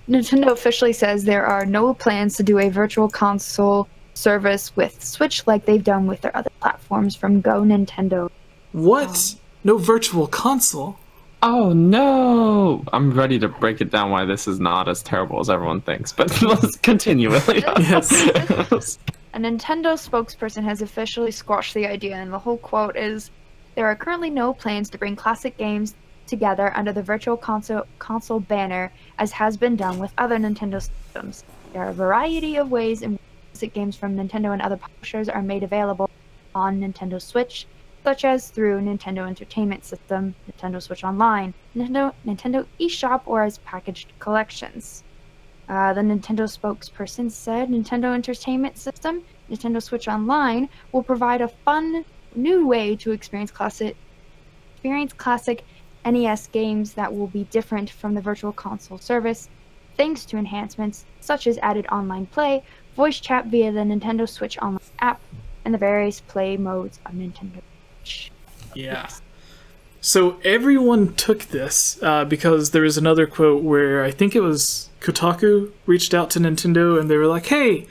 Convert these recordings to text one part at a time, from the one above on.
Nintendo officially says there are no plans to do a virtual console service with Switch like they've done with their other platforms from Go Nintendo. What? No virtual console? Oh no! I'm ready to break it down why this is not as terrible as everyone thinks, but let's continue. Yes. A Nintendo spokesperson has officially squashed the idea, and the whole quote is, "There are currently no plans to bring classic games together under the Virtual Console banner, as has been done with other Nintendo systems. There are a variety of ways in which classic games from Nintendo and other publishers are made available on Nintendo Switch, such as through Nintendo Entertainment System, Nintendo Switch Online, Nintendo eShop, or as packaged collections." The Nintendo spokesperson said Nintendo Entertainment System, Nintendo Switch Online will provide a fun new way to experience classic NES games that will be different from the Virtual Console service, thanks to enhancements such as added online play, voice chat via the Nintendo Switch Online app, and the various play modes of Nintendo Switch. Yeah. So everyone took this because there was another quote where I think it was Kotaku reached out to Nintendo and they were like, "Hey,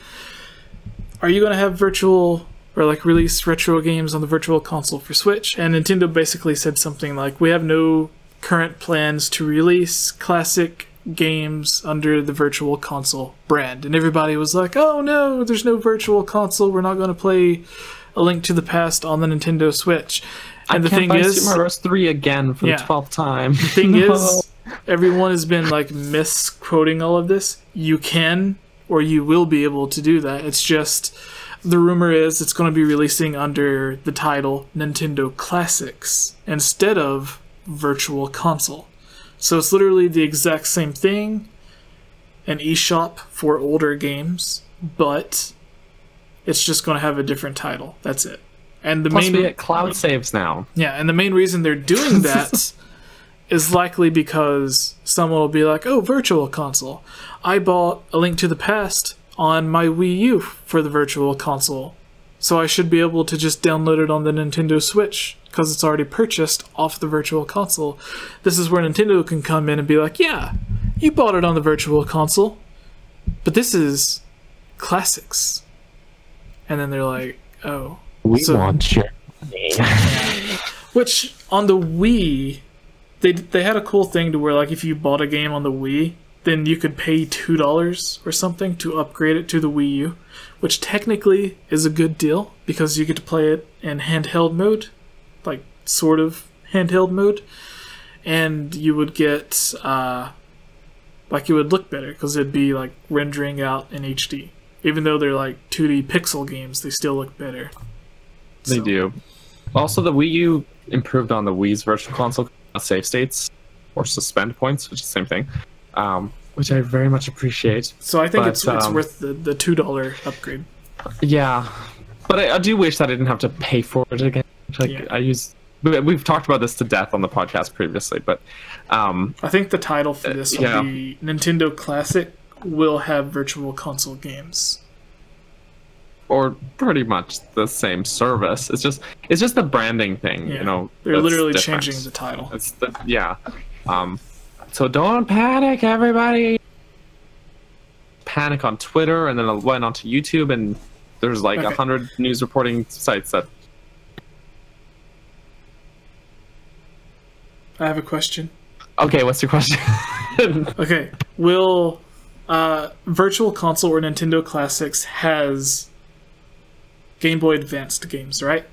are you going to have virtual or like release retro games on the Virtual Console for Switch?" And Nintendo basically said something like, "We have no current plans to release classic games under the Virtual Console brand." And everybody was like, "Oh no, there's no Virtual Console. We're not going to play A Link to the Past on the Nintendo Switch." And the thing is, Super Mario Bros. 3 again for the 12th time. The thing is, everyone has been like misquoting all of this. You can or you will be able to do that. It's just the rumor is it's going to be releasing under the title Nintendo Classics instead of Virtual Console. So it's literally the exact same thing, an eShop for older games, but it's just going to have a different title. That's it. And the Plus main we get cloud saves now. Yeah, and the main reason they're doing that is likely because someone will be like, "Oh, Virtual Console. I bought A Link to the Past on my Wii U for the Virtual Console, so I should be able to just download it on the Nintendo Switch because it's already purchased off the Virtual Console." This is where Nintendo can come in and be like, "Yeah, you bought it on the Virtual Console, but this is classics." And then they're like, "Oh. We want your money." Which, on the Wii, they had a cool thing to where, like, if you bought a game on the Wii, then you could pay $2 or something to upgrade it to the Wii U, which technically is a good deal, because you get to play it in handheld mode, like, sort of handheld mode, and you would get, like, it would look better, because it'd be, like, rendering out in HD. Even though they're, like, 2D pixel games, they still look better. They do. Also, the Wii U improved on the Wii's Virtual Console save states, or suspend points, which is the same thing, which I very much appreciate. So I think it's worth the $2 upgrade. Yeah, but I do wish that I didn't have to pay for it again. Like we've talked about this to death on the podcast previously, but I think the title for this will be Nintendo Classic will have Virtual Console games. Or pretty much the same service. It's just the branding thing, you know. They're literally changing the title. So don't panic, everybody. Panic on Twitter, and then it went onto YouTube, and there's like 100 news reporting sites that. I have a question. Okay, what's your question? Okay, will Virtual Console or Nintendo Classics has Game Boy Advanced games, right?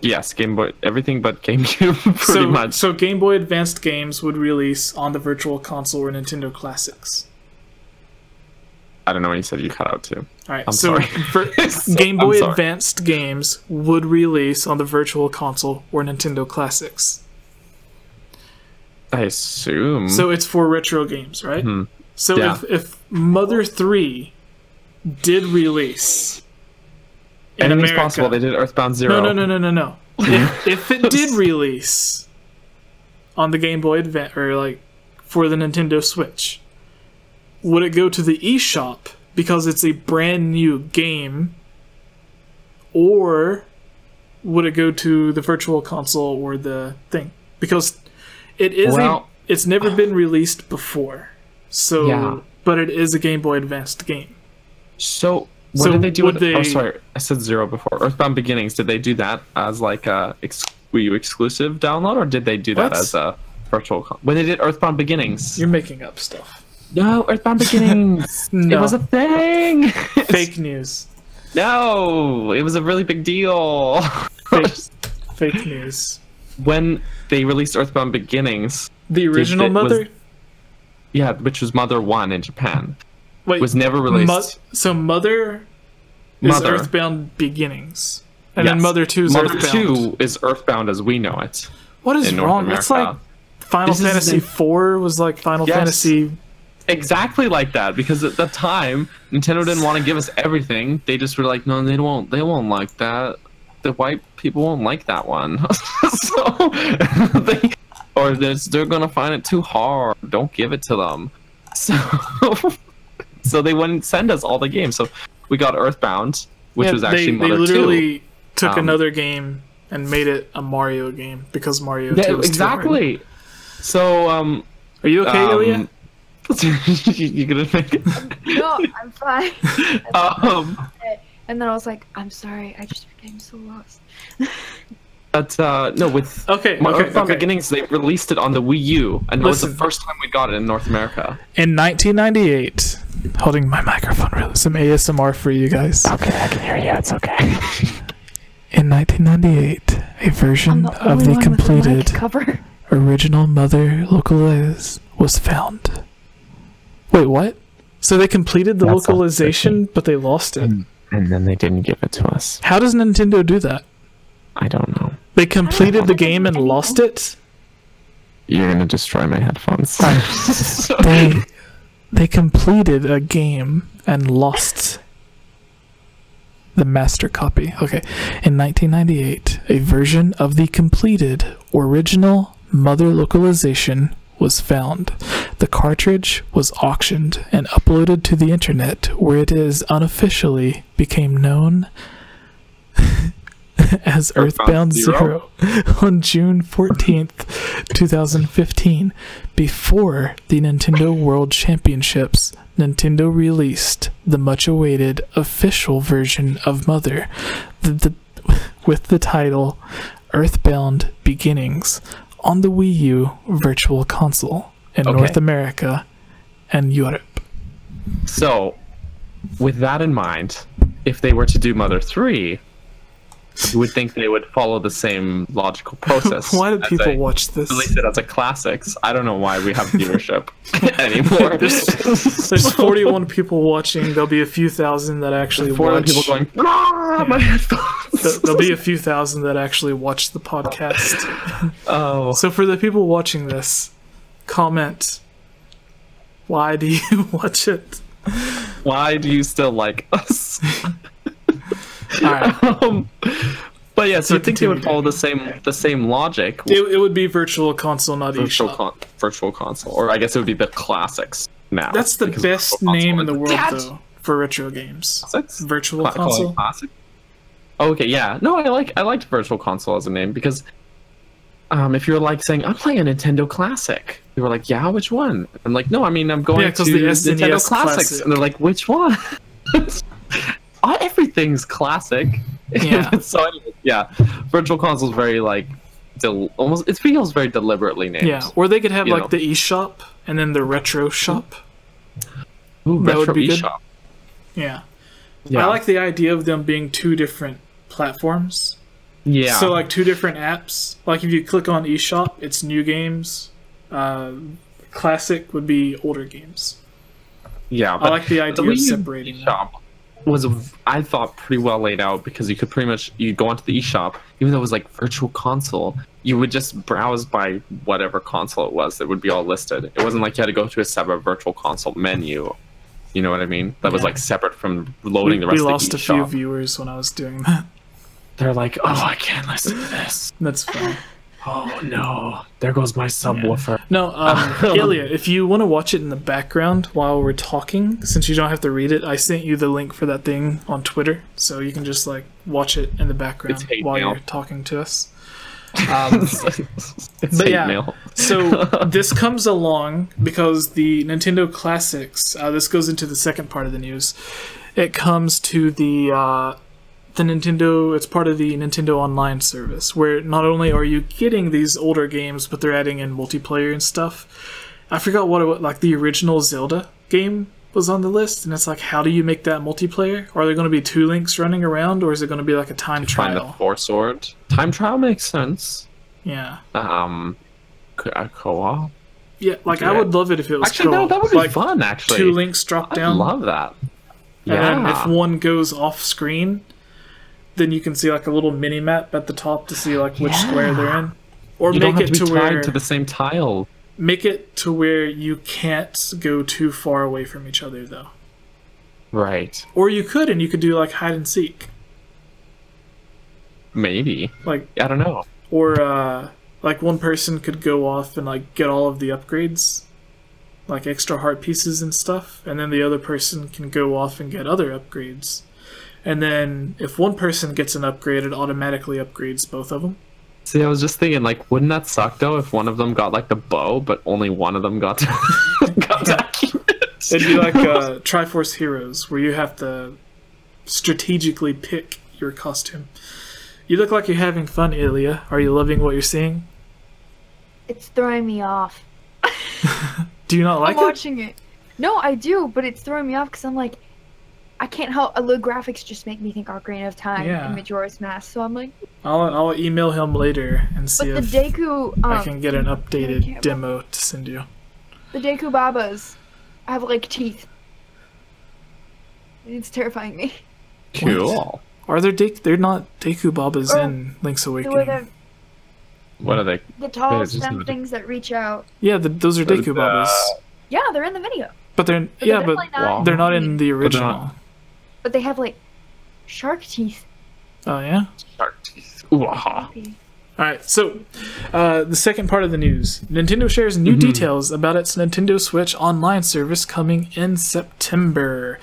Yes, Game Boy, everything but GameCube, pretty much. So Game Boy Advanced games would release on the Virtual Console or Nintendo Classics. I don't know when you said you cut out too. Alright, so Game Boy Advanced games would release on the Virtual Console or Nintendo Classics. I assume. So it's for retro games, right? Mm-hmm. So if Mother 3 did release in America, possible. They did Earthbound Zero. No. if it did release on the Game Boy Advance or like for the Nintendo Switch, would it go to the eShop because it's a brand new game, or would it go to the Virtual Console or the thing? Because it is it's never been released before. So, Yeah. but it is a Game Boy Advanced game. So what So did they do would with they- Oh, sorry, I said Zero before. Earthbound Beginnings, did they do that as like a Wii U exclusive download, or did they do that What? as a when they did Earthbound Beginnings? You're making up stuff. No, Earthbound Beginnings. No. It was a thing. Fake news. No, it was a really big deal. Fake news. When they released Earthbound Beginnings, The original was- Mother? yeah, which was Mother 1 in Japan, Wait, was never released. so Mother is Mother. Earthbound Beginnings. And then Yes. Mother 2 is Mother Earthbound. 2 is Earthbound as we know it. What is in North wrong? That's America. like Final This is Fantasy the- 4 was like Final Yes. Fantasy. Exactly like that, because at the time Nintendo didn't want to give us everything. They just were like, no, they won't like that. The white people won't like that one. So they're gonna find it too hard. Don't give it to them. So they wouldn't send us all the games. So we got Earthbound, which Yeah, was actually they Mother 2. literally took Um, another game and made it a Mario game because Mario 2 Yeah, was too hard. exactly. So Are you okay, Ilya? you gonna make it? No, I'm fine. And then I was like, I'm sorry, I just became so lost. But no, with Okay, Earthbound okay. Beginnings, they released it on the Wii U, and it was the Listen. first time we got it in North America. In 1998, holding my microphone really, some ASMR for you guys. Okay, I can hear you. It's okay. In 1998, a version of the completed cover. original Mother localize was found. Wait, what? So they completed the That's localization, but they lost it. And then they didn't give it to us. How does Nintendo do that? I don't know. They completed the game and lost it? You're gonna destroy my headphones. They completed a game and lost the master copy. Okay. In 1998, a version of the completed original Mother localization was found. The cartridge was auctioned and uploaded to the internet, where it is unofficially became known as Earthbound Zero on June 14th, 2015. Before the Nintendo World Championships, Nintendo released the much-awaited official version of Mother, with the title Earthbound Beginnings, on the Wii U Virtual Console in North America and Europe. So, with that in mind, if they were to do Mother 3, you would think they would follow the same logical process. Why do as people they watch this? Release it as a classics. I don't know why we have viewership anymore. There's 41 people watching. There'll be a few thousand that actually 41 watch. people going, ah, my headphones. There'll be a few thousand that actually watch the podcast. Oh. So for the people watching this, comment, why do you watch it? Why do you still like us? All right. But yeah, so I think they would continue. follow the same logic. It would be Virtual Console, not Virtual, eShop. virtual console, or I guess it would be the classics now. That's the because best Virtual name Console in the is- world, Dad! though, for retro games. Classics? Virtual Call it Console. classic? Oh, okay, yeah. No, I liked Virtual Console as a name because if you're like saying I'm playing a Nintendo Classic, you were like, yeah, which one? I'm like, no, I mean I'm going Yeah, 'cause to the Nintendo SNES Classics, Classic. and they're like, which one? Everything's classic. Yeah. So anyway, yeah, Virtual Console is very like almost. It feels very deliberately named. Yeah, or they could have You like know. the eShop and then the Retro Shop. Ooh, that would Retro be good. eShop. Yeah. Yeah. I like the idea of them being two different platforms. Yeah. So like two different apps. Like if you click on eShop, it's new games. Classic would be older games. yeah. I like the idea Wii of U separating them. eShop was I thought pretty well laid out because you could pretty much you go onto the eShop, even though it was like Virtual Console, you would just browse by whatever console it was that would be all listed. It wasn't like you had to go to a separate Virtual Console menu. You know what I mean? That was Yeah. like separate from loading the rest We of the lost a few eShop. viewers when I was doing that. They're like, oh, I can't listen to this. That's fine. Oh no, there goes my subwoofer. No, Ilya, if you want to watch it in the background while we're talking, since you don't have to read it, I sent you the link for that thing on Twitter, so you can just like watch it in the background It's hate while mail. you're talking to us. It's But hate yeah, mail. so this comes along because the Nintendo Classics, this goes into the second part of the news. It comes to the Nintendo, it's part of the Nintendo Online service, where not only are you getting these older games, but they're adding in multiplayer and stuff. I forgot what it was, like the original Zelda game was on the list, and it's like, how do you make that multiplayer? Are there going to be 2 links running around, or is it going to be like a time Find trial? the 4-sword. Time trial makes sense. Yeah. A co-op. Yeah, like I would love it if it was Actually, co-op. that would be like, fun. Actually, 2 links drop I down. love that. And then if Yeah. one goes off screen, then you can see like a little mini map at the top to see like which square they're in. Or You make don't have it to be to tied where to the same tile. make it to where you can't go too far away from each other though. Right. Or you could, and you could do like hide and seek. Maybe. Like I don't know. or like one person could go off and like get all of the upgrades, like extra heart pieces and stuff, and then the other person can go off and get other upgrades. And then if one person gets an upgrade, it automatically upgrades both of them. See, I was just thinking, like, wouldn't that suck though if one of them got like the bow, but only one of them got to got to accurate? It'd be like Triforce Heroes, where you have to strategically pick your costume. You look like you're having fun, Ilya. Are you loving what you're seeing? It's throwing me off. Do you not like I'm it? watching it. No, I do, but it's throwing me off because I'm like, I can't help. The graphics just make me think Ocarina of Time Yeah. and Majora's Mask. So I'm like, I'll email him later and but see the if Deku, I can get an I updated can't- demo to send you. the Deku Babas have like teeth. It's terrifying me. Cool. Are there they're not Deku Babas Oh, in Link's The way Awakening? they're What are they? the tall it's just stem the- things that reach out. Yeah, those are Deku Babas. Yeah, they're in the video. But they're But yeah, they're but definitely not- they're not in the they're original. not. But they have like shark teeth. Oh yeah. Shark teeth. Ooh, aha. All right, so the second part of the news. Nintendo shares new details about its Nintendo Switch Online service coming in September.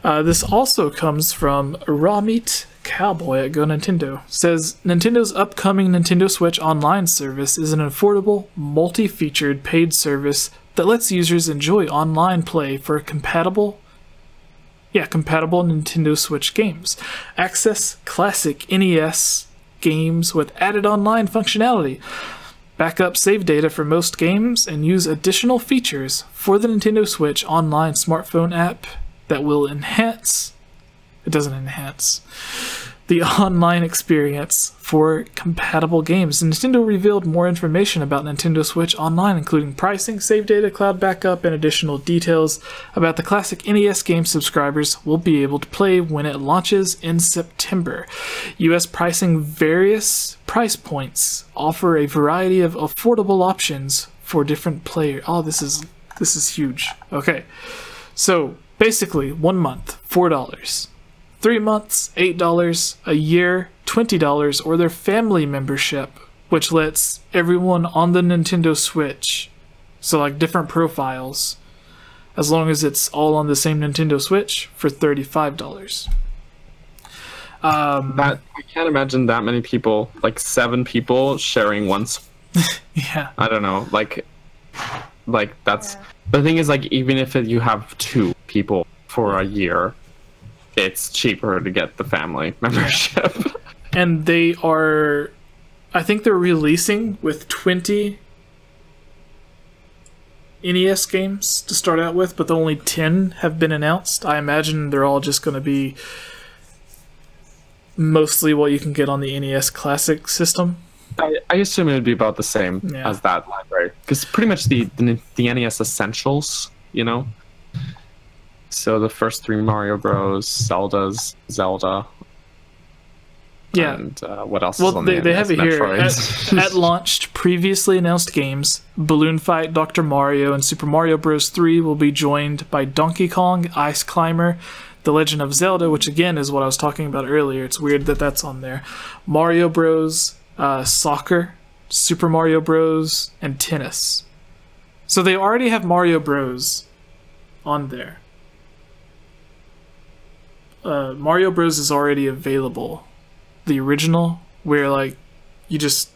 This also comes from Ramit Cowboy at Go Nintendo. Says Nintendo's upcoming Nintendo Switch Online service is an affordable, multi-featured paid service that lets users enjoy online play for compatible Nintendo Switch games. Access classic NES games with added online functionality. Backup save data for most games and use additional features for the Nintendo Switch Online smartphone app that will enhance. It doesn't enhance the online experience for compatible games. Nintendo revealed more information about Nintendo Switch Online, including pricing, save data, cloud backup, and additional details about the classic NES game subscribers will be able to play when it launches in September. US pricing various price points offer a variety of affordable options for different players. Oh, this is huge. Okay. So, basically, 1 month, $4. 3 months, $8, a year, $20, or their family membership, which lets everyone on the Nintendo Switch, so like different profiles, as long as it's all on the same Nintendo Switch, for $35. That I can't imagine that many people, like 7 people sharing one. Yeah. I don't know, like that's. The thing is, like, even if you have 2 people for a year, it's cheaper to get the family membership. And they are, I think they're releasing with 20 NES games to start out with, but only 10 have been announced. I imagine they're all just going to be mostly what you can get on the NES Classic system. I assume it would be about the same as that library, because pretty much the NES Essentials, you know. So the first 3 Mario Bros, Zelda, Yeah. and what else? Well, is on they the have it here. At launched, previously announced games, Balloon Fight, Dr. Mario, and Super Mario Bros. 3 will be joined by Donkey Kong, Ice Climber, The Legend of Zelda, which again is what I was talking about earlier. It's weird that that's on there. Mario Bros, Soccer, Super Mario Bros, and Tennis. So they already have Mario Bros on there. Mario Bros is already available. The original, where like you just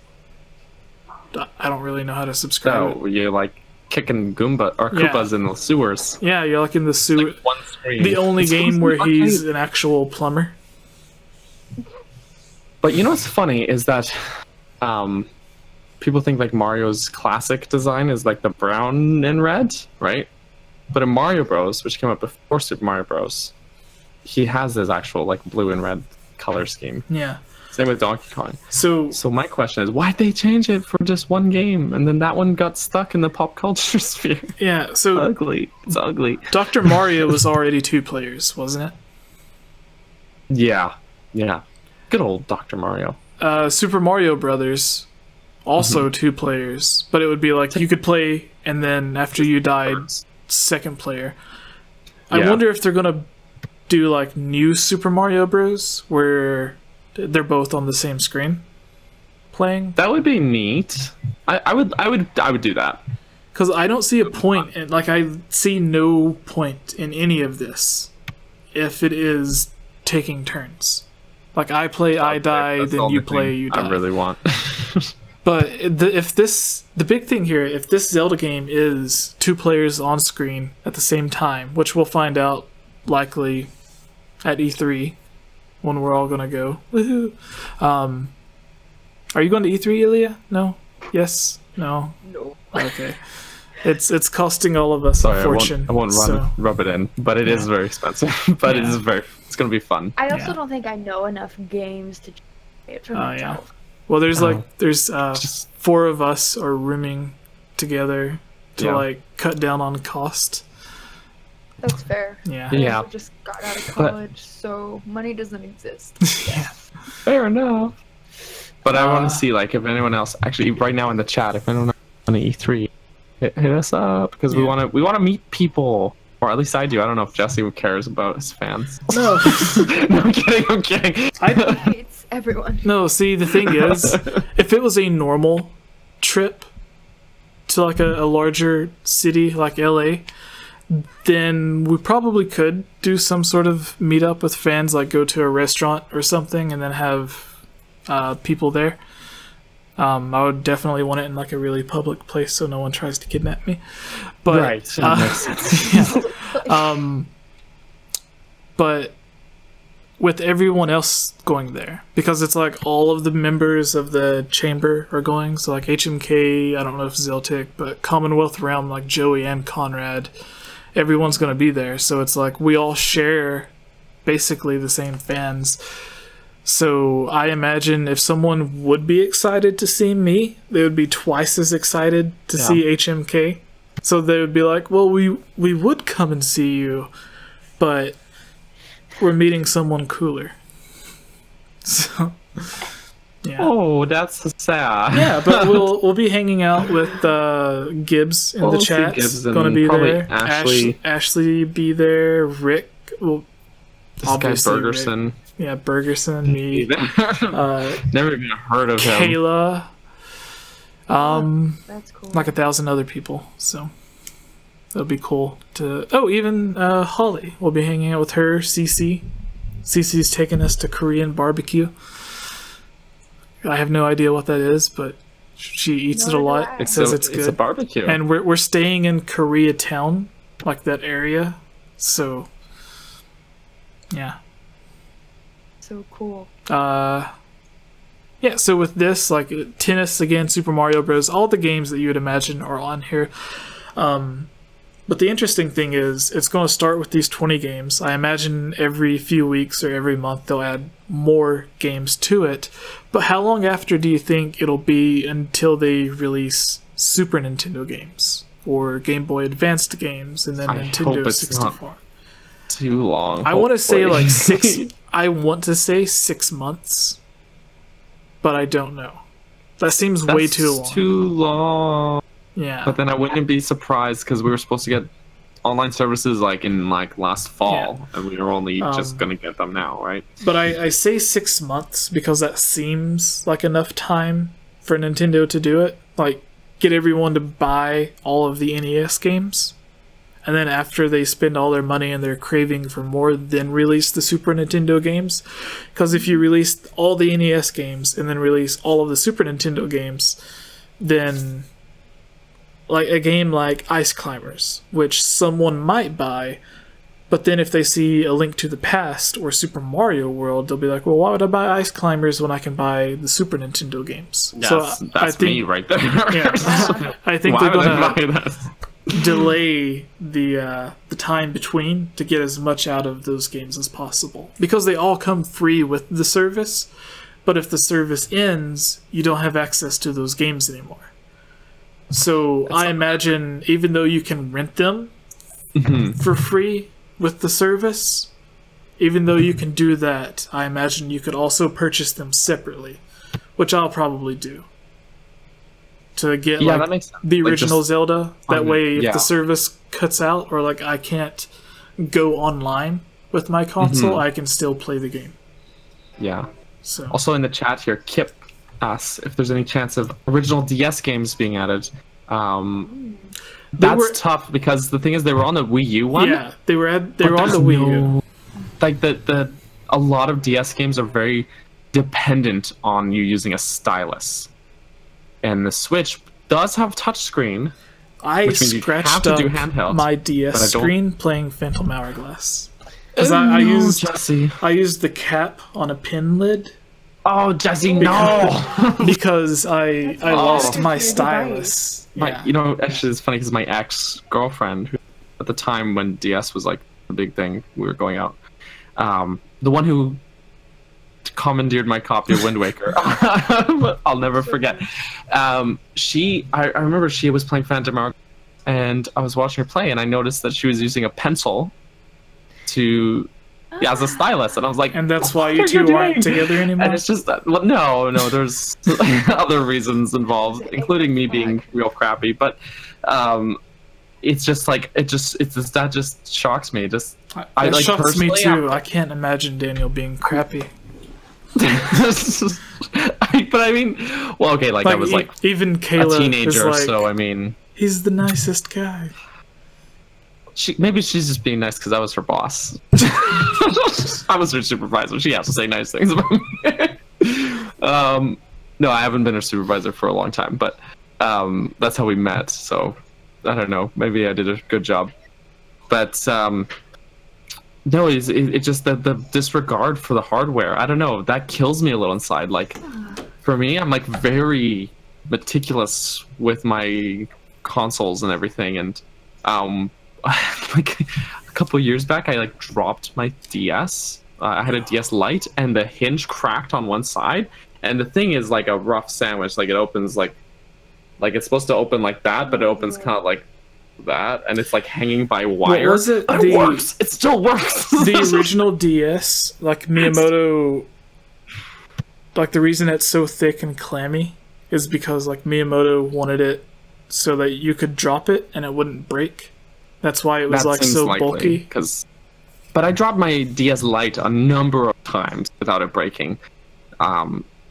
I don't really know how to subscribe. So you're like kicking Koopas in the sewers. Yeah, you're like in the sewer. Like one screen. The only game where he's an actual plumber. But you know what's funny is that people think like Mario's classic design is like the brown and red, right? But in Mario Bros, which came out before Super Mario Bros, he has his actual like blue and red color scheme. Yeah. Same with Donkey Kong. So my question is, why'd they change it for just one game, and then that one got stuck in the pop culture sphere? yeah, so Ugly. It's ugly. Dr. Mario was already 2 players, wasn't it? Yeah. Yeah. Good old Dr. Mario. Super Mario Brothers, also 2 players, but it would be like you could play, and then after you died, second player. I wonder if they're gonna do like new Super Mario Bros. Where they're both on the same screen playing. That would be neat. I would do that. Because I don't see a point, in, like I see no point in any of this if it is taking turns. Like I play, I die, That's then the you only play, thing you die. I really want. But the big thing here, if this Zelda game is 2 players on screen at the same time, which we'll find out likely at E3 when we're all gonna go. Woohoo! Are you going to E3, Ilya? No? Yes? No? No. Okay. It's costing all of us a fortune. I won't rub it in, but it is very expensive. But it's gonna be fun. I also don't think I know enough games to it for myself. Well, there's 4 of us are rooming together to like cut down on cost. That's fair. Yeah. I also just got out of college, so money doesn't exist. Yeah. Fair enough. But I want to see like if anyone else actually right now in the chat, if anyone on the E3, hit us up because we want to meet people. Or at least I do. I don't know if Jesse cares about his fans. No. No, I'm kidding. It's everyone. No, see, the thing is, if it was a normal trip to like a larger city like LA, then we probably could do some sort of meetup with fans, like go to a restaurant or something and then have people there. I would definitely want it in like a really public place so no one tries to kidnap me. But, right. That makes sense. But with everyone else going there, because it's like all of the members of the chamber are going, so like HMK, I don't know if Zeltic, but Commonwealth Realm, like Joey and Conrad, everyone's going to be there. So it's like we all share basically the same fans. So I imagine if someone would be excited to see me, they would be twice as excited to see HMK. So they would be like, well, we would come and see you, but we're meeting someone cooler. So, yeah. Oh, that's sad. Yeah, but we'll be hanging out with Gibbs in the chat. Going to be there. Ashley be there. Rick. Well, obviously Bergerson. Rick. Yeah, Bergerson. Me. Never even heard of him. Kayla. That's cool. Like 1,000 other people. So that'll be cool to. Oh, even Holly. We'll be hanging out with her. Cece's taking us to Korean barbecue. I have no idea what that is, but she eats it a lot. It says it's good. It's a barbecue. And we're staying in Koreatown, like that area. So, yeah. So cool. Yeah, so with this, like tennis again, Super Mario Bros., all the games that you would imagine are on here. But the interesting thing is, it's going to start with these 20 games. I imagine every few weeks or every month they'll add more games to it. But how long after do you think it'll be until they release Super Nintendo games? Or Game Boy Advanced games, and then Nintendo 64? Too long. I want to say like 6... I want to say 6 months. But I don't know. That seems way too long. Too long. Yeah. But then I wouldn't be surprised because we were supposed to get online services like in like last fall, and we were only just gonna get them now, right? But I say 6 months because that seems like enough time for Nintendo to do it. Like get everyone to buy all of the NES games, and then after they spend all their money and they're craving for more, then release the Super Nintendo games. Because if you release all the NES games and then release all of the Super Nintendo games, than like a game like Ice Climbers, which someone might buy, but then if they see A Link to the Past or Super Mario World, they'll be like, well, why would I buy Ice Climbers when I can buy the Super Nintendo games? Yes, so that's I think, me right there. Yeah, I think Why they're would I going buy to that? delay the time between to get as much out of those games as possible. Because they all come free with the service, but if the service ends, you don't have access to those games anymore. So I imagine even though you can rent them for free with the service, even though you can do that, I imagine you could also purchase them separately, which I'll probably do. To get that makes sense. the Like, original just Zelda. That way, if yeah. the service cuts out or like I can't go online with my console, I can still play the game. Yeah. So Also in the chat here, Kip asks if there's any chance of original DS games being added. That's tough because the thing is they were on the Wii U one. Yeah, they were on the Wii U. Like a lot of DS games are very dependent on you using a stylus, and the Switch does have touchscreen. I which means you have scratched to do up handheld, my but I DS don't- screen playing Phantom Hourglass because I used Jesse. I used the cap on a pin lid Oh, Jesse, no! because I lost my Your stylus. My, you know, actually, it's funny because my ex-girlfriend, who, at the time when DS was like a big thing, we were going out, the one who commandeered my copy of Wind Waker, I'll never forget. I remember she was playing Phantom Hourglass, and I was watching her play, and I noticed that she was using a pencil as a stylus, and I was like, And that's why you two aren't together anymore? and it's just that, well, no, there's other reasons involved, including me being real crappy. But it's just like that just shocks me. That like, shocks me personally, too. I can't imagine Daniel being crappy. but I mean, well, okay, like I was like even a Kayla teenager, is like, so I mean, he's the nicest guy. maybe she's just being nice because I was her boss. I was her supervisor. She has to say nice things about me. No, I haven't been her supervisor for a long time, but that's how we met. So I don't know. Maybe I did a good job. But no, it's just the disregard for the hardware. I don't know. That kills me a little inside. Like for me, I'm like very meticulous with my consoles and everything, and like a couple of years back, I like dropped my DS. I had a DS Lite, and the hinge cracked on one side. And the thing is like a rough sandwich. Like it opens like it's supposed to open like that, but it opens kind of like that, and it's like hanging by wire. What was it? It works. It still works. The original DS, like Miyamoto, like the reason it's so thick and clammy is because like Miyamoto wanted it so that you could drop it and it wouldn't break. That's why it was That like seems so likely, bulky. But I dropped my DS Lite a number of times without it breaking,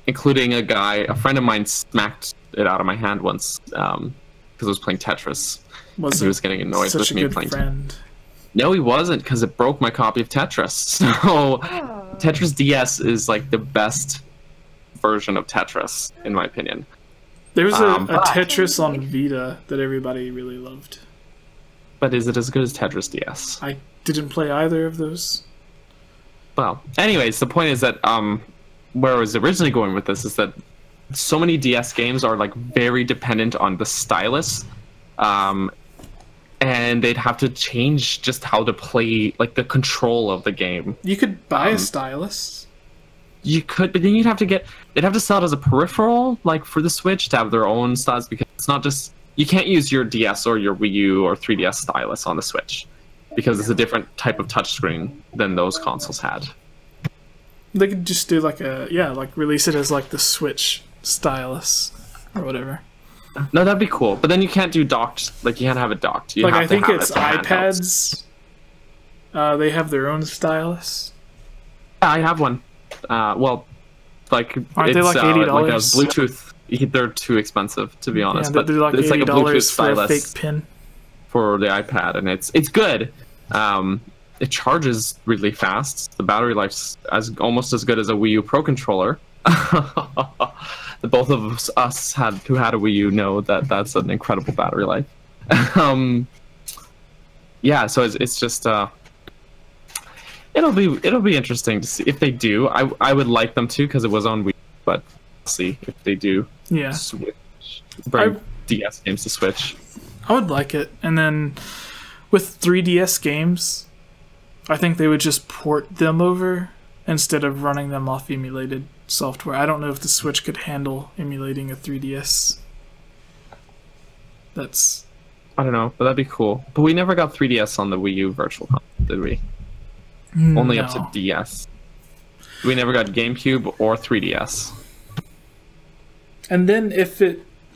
including a friend of mine smacked it out of my hand once because I was playing Tetris. Was He was getting annoyed such with a me good playing. friend. No, he wasn't, because it broke my copy of Tetris. So Tetris DS is like the best version of Tetris, in my opinion. There was a but- Tetris on Vita that everybody really loved. But is it as good as Tetris DS? I didn't play either of those. Well, anyways, the point is that where I was originally going with this is that so many DS games are like very dependent on the stylus, and they'd have to change just how to play, like the control of the game. You could buy a stylus. You could, but then they'd have to sell it as a peripheral, like for the Switch, to have their own stylus, because it's not just, you can't use your DS or your Wii U or 3DS stylus on the Switch, because it's a different type of touchscreen than those consoles had. They could just do like release it as like the Switch stylus or whatever. No, that'd be cool. But then you can't do docked. Like you can't have it docked. You Like have I to think have it's it for handhelds. iPads. They have their own stylus. Yeah, I have one. Well, like Aren't it's they like $80? like a Bluetooth. They're too expensive, to be honest. Yeah, but they're like it's like a Bluetooth $80 for a stylus fake pin. for the iPad, and it's good. It charges really fast. The battery life's almost as good as a Wii U Pro controller. both of us who had a Wii U know that that's an incredible battery life. Yeah, so it's just it'll be interesting to see if they do. I would like them to because it was on Wii, but we'll see if they do. Yeah, bring DS games to Switch. I would like it, and then with 3DS games, I think they would just port them over instead of running them off emulated software. I don't know if the Switch could handle emulating a 3DS. I don't know, but that'd be cool. But we never got 3DS on the Wii U Virtual Console, did we? Only up to DS. We never got GameCube or 3DS. And then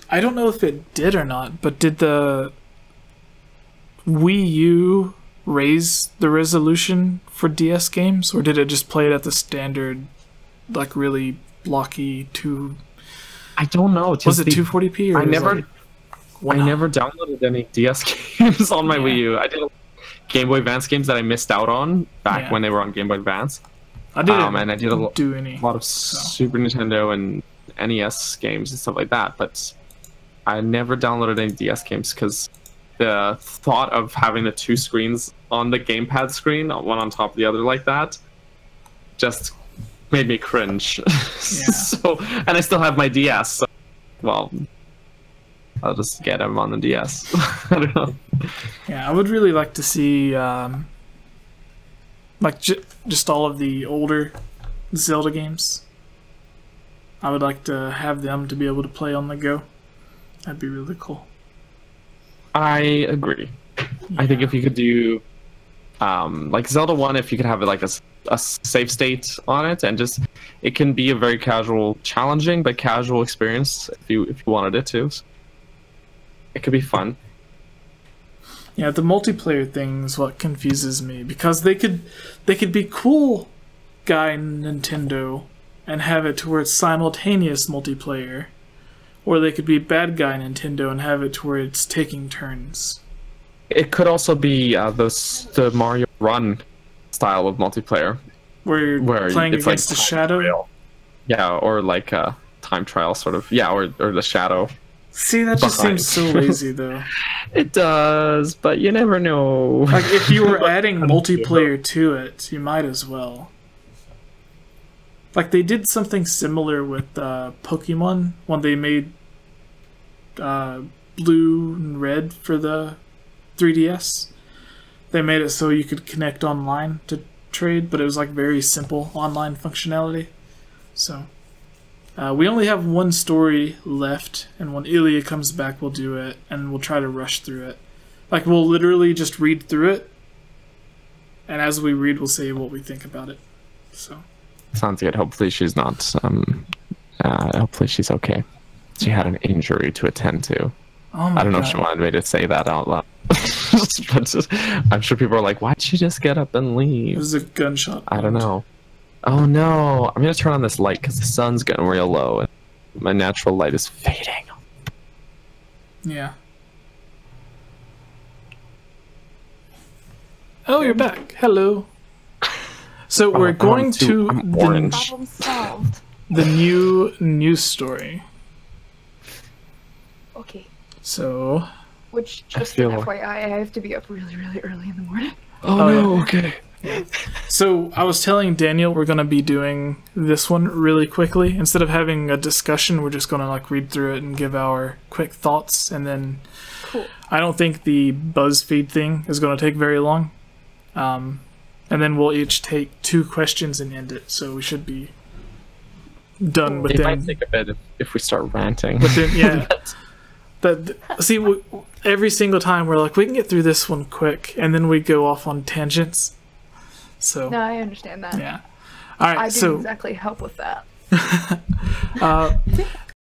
I don't know if it did or not, but did the Wii U raise the resolution for DS games, or did it just play it at the standard, like really blocky I don't know. Was it 240p? Or I never downloaded any DS games on my Wii U. I did Game Boy Advance games that I missed out on back when they were on Game Boy Advance. I didn't and I did a lot of so. Super Nintendo and NES games and stuff like that, but I never downloaded any DS games because the thought of having the two screens on the gamepad screen, one on top of the other like that, just made me cringe. Yeah. So, and I still have my DS, so, well, I'll just get them on the DS. I don't know. Yeah, I would really like to see like just all of the older Zelda games. I would like to have them to be able to play on the go. That'd be really cool. I agree. Yeah. I think if you could do like Zelda 1, if you could have like a save state on it, and just it can be a very casual, challenging but casual experience if you wanted it to. It could be fun. Yeah, the multiplayer thing is what confuses me, because they could be cool guy Nintendo and have it to where it's simultaneous multiplayer, or they could be bad guy Nintendo and have it to where it's taking turns. It could also be the Mario Run style of multiplayer, where you're playing against like the shadow. Trial. Yeah, or like a time trial sort of. Yeah, or the shadow. See, that just seems so lazy, though. It does, but you never know. Like, if you were adding multiplayer to it, you might as well. Like, they did something similar with Pokemon when they made blue and red for the 3DS. They made it so you could connect online to trade, but it was like very simple online functionality. So we only have one story left, and when Ilya comes back we'll do it, and we'll try to rush through it. Like, we'll literally just read through it, and as we read we'll say what we think about it. So sounds good. Hopefully she's not hopefully she's okay. She had an injury to attend to. Oh my I don't know God. if she wanted me to say that out loud. But I'm sure people are like, why'd she just get up and leave? It was a gunshot. I don't know. Oh no, I'm gonna turn on this light because the sun's getting real low and my natural light is fading. Yeah. Oh, you're back. Hello. So we're going to Problem solved. the new news story. Okay. So. Which, just an FYI, I have to be up really, really early in the morning. Oh no, okay. So I was telling Daniel we're going to be doing this one really quickly. Instead of having a discussion, we're just going to like read through it and give our quick thoughts, and then Cool. I don't think the BuzzFeed thing is going to take very long. And then we'll each take 2 questions and end it. So we should be done It within. might take a bit if we start ranting. Yeah. See, every single time we're like, we can get through this one quick, and then we go off on tangents. So No, I understand that. yeah. All right. I So didn't exactly help with that.